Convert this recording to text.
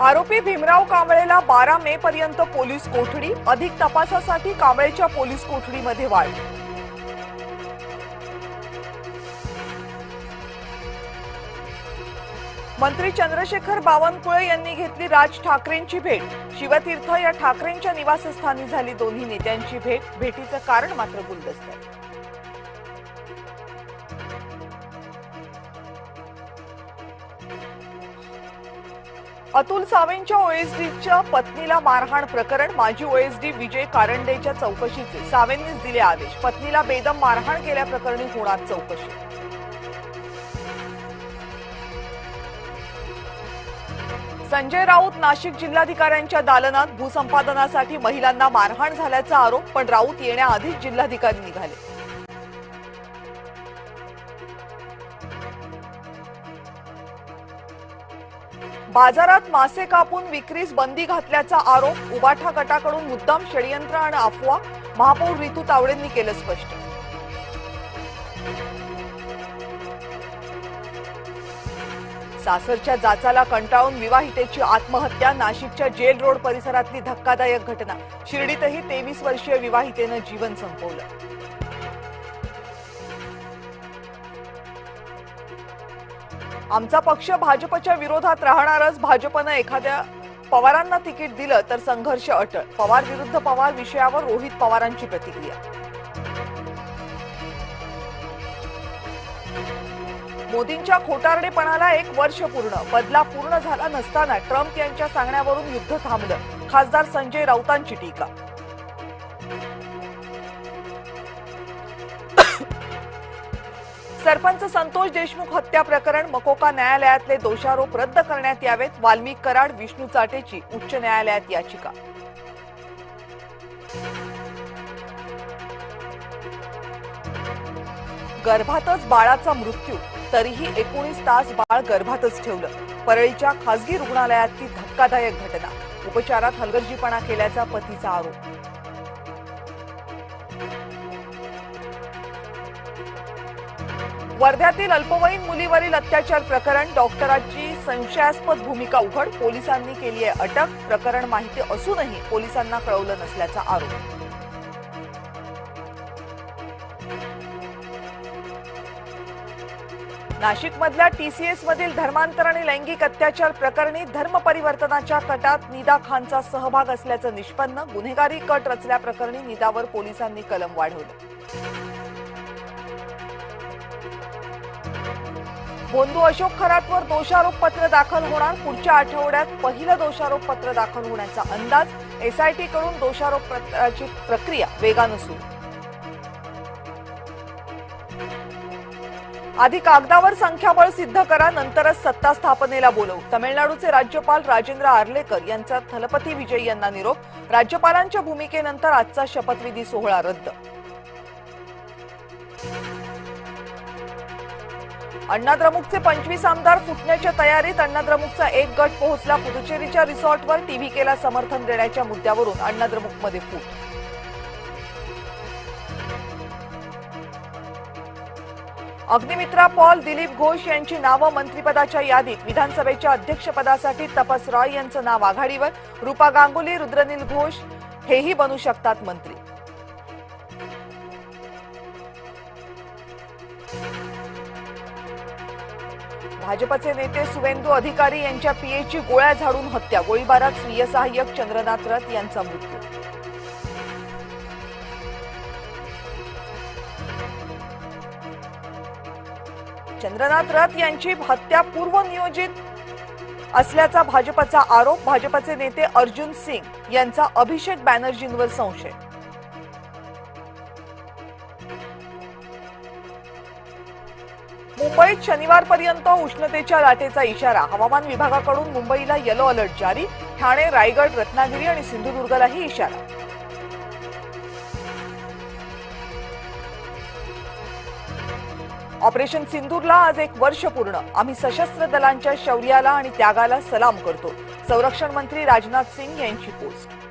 आरोपी भीमराव कांबळेला 12 मे पर्यंत पोलीस कोठडी, अधिक तपासासाठी कांबळेच्या पोलीस कोठडीमध्ये वाढ। मंत्री चंद्रशेखर बावनकुळे यांनी घेतली राज ठाकरेंची भेट। शिवतीर्थ या ठाकरेंच्या निवासस्थानी झाली दोन्ही नेत्यांची भेट। भेटीचं कारण मात्र गुलदस्ते। अतुल सावेंच्या ओएसडीच्या पत्नीला मारहाण प्रकरण, माजी ओएसडी विजय कारंडेच्या चौकशीचे सावेंनीच दिले आदेश। पत्नीला बेदम मारहाण केल्याप्रकरणी होणार चौकशी। संजय राऊत नाशिक जिल्हाधिकाऱ्यांच्या दालनात, भूसंपादनासाठी महिलांना मारहाण झाल्याचा आरोप, पण राऊत येण्याआधीच जिल्हाधिकारी निघाले। बाजारात मासे कापून विक्रीस बंदी घातल्याचा आरोप, उबाठा गटाकडून मुद्दाम षडयंत्र आणि अफवा, महापौर रितू तावडेंनी केलं स्पष्ट। सासरच्या जाचाला कंटाळून विवाहितेची आत्महत्या, नाशिकच्या जेल रोड परिसरातली धक्कादायक घटना। शिर्डीतही 23 वर्षीय विवाहितेनं जीवन संपवलं। आमचा पक्ष भाजपच्या विरोधात राहणारच, भाजपनं एखाद्या पवारांना तिकीट दिलं तर संघर्ष अटळ। पवार विरुद्ध पवार विषयावर रोहित पवारांची प्रतिक्रिया। मोदींच्या खोटारडेपणाला 1 वर्ष पूर्ण, बदला पूर्ण झाला नसताना ट्रम्प यांच्या सांगण्यावरून युद्ध थांबलं, खासदार संजय राऊतांची टीका। सरपंच संतोष देशमुख हत्या प्रकरण, मकोका न्यायालयातले दोषारोप रद्द करण्यात यावेत। वाल्मिक कराड, विष्णू चाटेची उच्च न्यायालयात याचिका। गर्भातच बाळाचा मृत्यू, तरीही 19 तास बाळ गर्भातच ठेवलं। परळीच्या खासगी रुग्णालयातली धक्कादायक घटना, उपचारात हलगर्जीपणा केल्याचा पतीचा आरोप। वर्ध्यातील अल्पवयीन मुलीवरील अत्याचार प्रकरण, डॉक्टरांची संशयास्पद भूमिका उघड, पोलिसांनी केली आहे अटक। प्रकरण माहिती असूनही पोलिसांना कळवलं नसल्याचा आरोप। नाशिकमधल्या टीसीएस मधील धर्मांतर आणि लैंगिक अत्याचार प्रकरणी धर्म परिवर्तनाच्या कटात निदा खानचा सहभाग असल्याचं निष्पन्न, गुन्हेगारी कट रचल्याप्रकरणी निदावर पोलिसांनी कलम वाढवलं। बोंधू अशोक खरातवर दोषारोप पत्र दाखल होणार, पुढच्या आठवड्यात पहिलं दोषारोप पत्र दाखल होण्याचा अंदाज। एसआयटी कडून दोषारोप पत्राची प्रक्रिया वेगानं सुरू। आधी कागदावर संख्याबळ सिद्ध करा, नंतरच सत्ता स्थापनेला बोलवू। तमिळनाडूचे राज्यपाल राजेंद्र आर्लेकर यांचा थलपती विजय यांना निरोप। राज्यपालांच्या भूमिकेनंतर आजचा शपथविधी सोहळा रद्द। अण्णाद्रमुकचे 25 आमदार फुटण्याच्या तयारीत, अण्णाद्रमुकचा एक गट पोहोचला पुदुचेरीच्या रिसॉर्टवर। टीव्हीकेला समर्थन देण्याच्या मुद्द्यावरून अण्णाद्रमुकमध्ये फूट। अग्निमित्रा पॉल, दिलीप घोष यांची नावं मंत्रिपदाच्या यादीत। विधानसभेच्या अध्यक्षपदासाठी तपस रॉय यांचं नाव आघाडीवर। रूपा गांगुली, रुद्रनील घोष हेही बनू शकतात मंत्री। भाजपचे नेते सुवेंदू अधिकारी यांच्या पीएची गोळ्या झाडून हत्या, गोळीबारात स्वीय सहाय्यक चंद्रनाथ रथ यांचा मृत्यू। चंद्रनाथ रथ यांची हत्या पूर्वनियोजित असल्याचा भाजपचा आरोप। भाजपचे नेते अर्जुन सिंग यांचा अभिषेक बॅनर्जींवर संशय। मुंबईत शनिवारपर्यंत उष्णतेच्या लाटेचा इशारा, हवामान विभागाकडून मुंबईला येलो अलर्ट जारी। ठाणे, रायगड, रत्नागिरी आणि सिंधुदुर्गलाही इशारा। ऑपरेशन सिंदूरला आज 1 वर्ष पूर्ण, आम्ही सशस्त्र दलांच्या शौर्याला आणि त्यागाला सलाम करतो। संरक्षण मंत्री राजनाथ सिंग यांची पोस्ट।